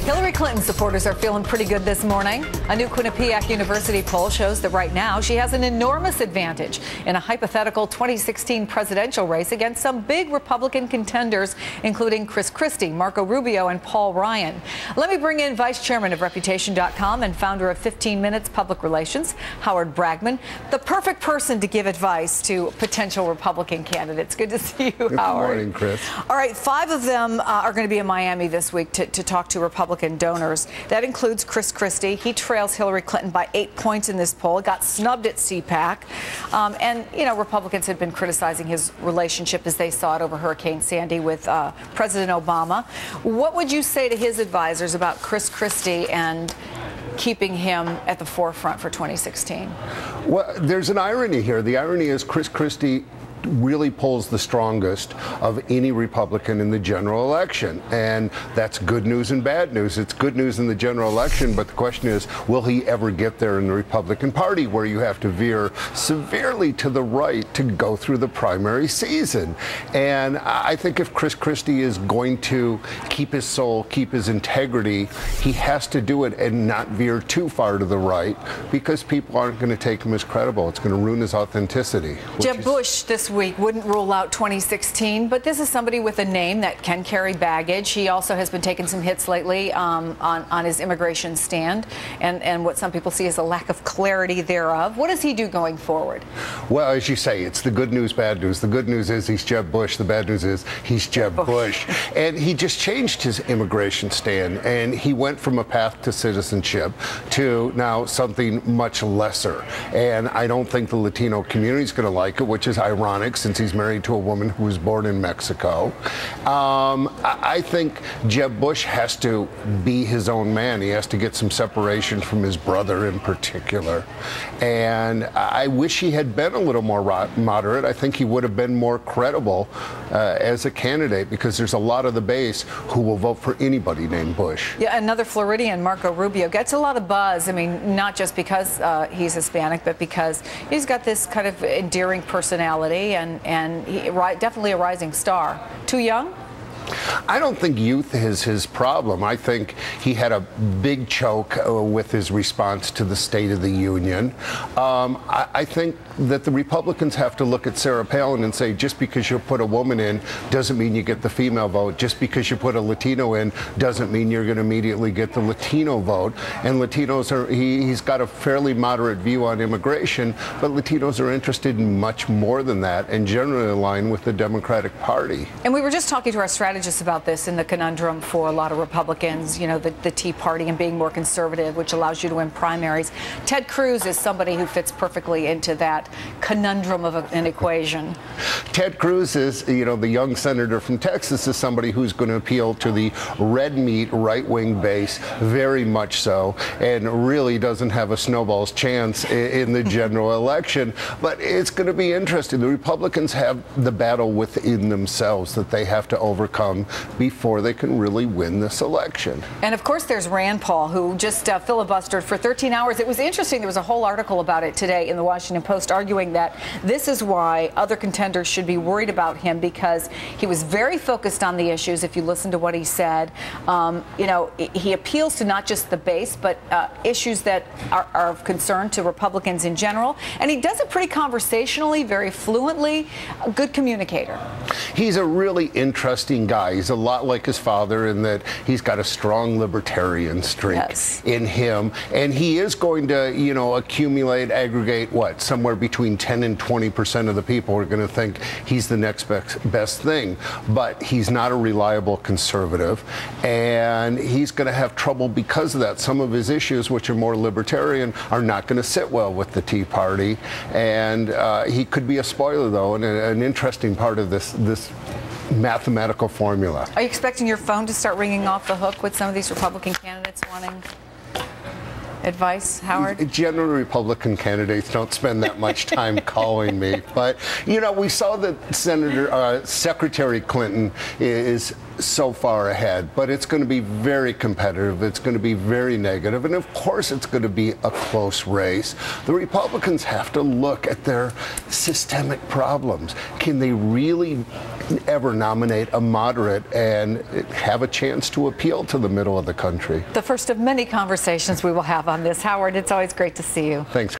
Hillary Clinton supporters are feeling pretty good this morning. A new Quinnipiac University poll shows that right now she has an enormous advantage in a hypothetical 2016 presidential race against some big Republican contenders, including Chris Christie, Marco Rubio, and Paul Ryan. Let me bring in Vice Chairman of Reputation.com and founder of 15 Minutes Public Relations, Howard Bragman, the perfect person to give advice to potential Republican candidates. Good to see you, Howard. Good morning, Chris. All right, 5 of them are going to be in Miami this week to talk to Republican donors. That includes Chris Christie. He trails Hillary Clinton by 8 points in this poll. Got snubbed at CPAC. And, you know, Republicans had been criticizing his relationship as they saw it over Hurricane Sandy with President Obama. What would you say to his advisors about Chris Christie and keeping him at the forefront for 2016? Well, there's an irony here. The irony is Chris Christie really polls the strongest of any Republican in the general election. And that's good news and bad news. It's good news in the general election, but the question is, will he ever get there in the Republican Party, where you have to veer severely to the right to go through the primary season? And I think if Chris Christie is going to keep his soul, keep his integrity, he has to do it and not veer too far to the right, because people aren't going to take him as credible. It's going to ruin his authenticity. Jeb Bush this week wouldn't rule out 2016, but this is somebody with a name that can carry baggage. He also has been taking some hits lately on his immigration stand and what some people see as a lack of clarity thereof. What does he do going forward? Well, as you say, it's the good news, bad news. The good news is he's Jeb Bush. The bad news is he's Jeb Bush. And he just changed his immigration stand, and he went from a path to citizenship to now something much lesser. And I don't think the Latino community is going to like it, which is ironic, since he's married to a woman who was born in Mexico. I think Jeb Bush has to be his own man. He has to get some separation from his brother in particular. And I wish he had been a little more moderate. I think he would have been more credible as a candidate, because there's a lot of the base who will vote for anybody named Bush. Yeah, another Floridian, Marco Rubio, gets a lot of buzz. I mean, not just because he's Hispanic, but because he's got this kind of endearing personality and he, definitely a rising star. Too young? I don't think youth is his problem. I think he had a big choke with his response to the State of the Union. I think that the Republicans have to look at Sarah Palin and say, just because you put a woman in doesn't mean you get the female vote. Just because you put a Latino in doesn't mean you're going to immediately get the Latino vote. And Latinos are, he's got a fairly moderate view on immigration, but Latinos are interested in much more than that and generally align with the Democratic Party. And we were just talking to our strategist about this in the conundrum for a lot of Republicans, you know, the Tea Party and being more conservative, which allows you to win primaries. Ted Cruz is somebody who fits perfectly into that conundrum of an equation. Ted Cruz is, you know, the young senator from Texas, is somebody who's going to appeal to the red meat right-wing base very much so, and really doesn't have a snowball's chance in the general election. But it's going to be interesting. The Republicans have the battle within themselves that they have to overcome before they can really win this election. And of course there's Rand Paul, who just filibustered for 13 hours. It was interesting. There was a whole article about it today in the Washington Post arguing that this is why other contenders should be worried about him, because he was very focused on the issues. If you listen to what he said, you know, he appeals to not just the base, but issues that are of concern to Republicans in general. And he does it pretty conversationally, very fluently, a good communicator. He's a really interesting guy. He's a lot like his father in that he's got a strong libertarian streak in him, and he is going to, you know, aggregate what, somewhere between 10 and 20% of the people are going to think he's the next best thing. But he's not a reliable conservative, and he's going to have trouble because of that. Some of his issues, which are more libertarian, are not going to sit well with the Tea Party, and he could be a spoiler, though, and an interesting part of this mathematical formula. Are you expecting your phone to start ringing off the hook with some of these Republican candidates wanting advice, Howard? Generally, Republican candidates don't spend that much time calling me. But, you know, we saw that Secretary Clinton is so far ahead, but it's going to be very competitive. It's going to be very negative, and of course it's going to be a close race. The Republicans have to look at their systemic problems. Can they really ever nominate a moderate and have a chance to appeal to the middle of the country? The first of many conversations we will have on this. Howard, it's always great to see you. Thanks.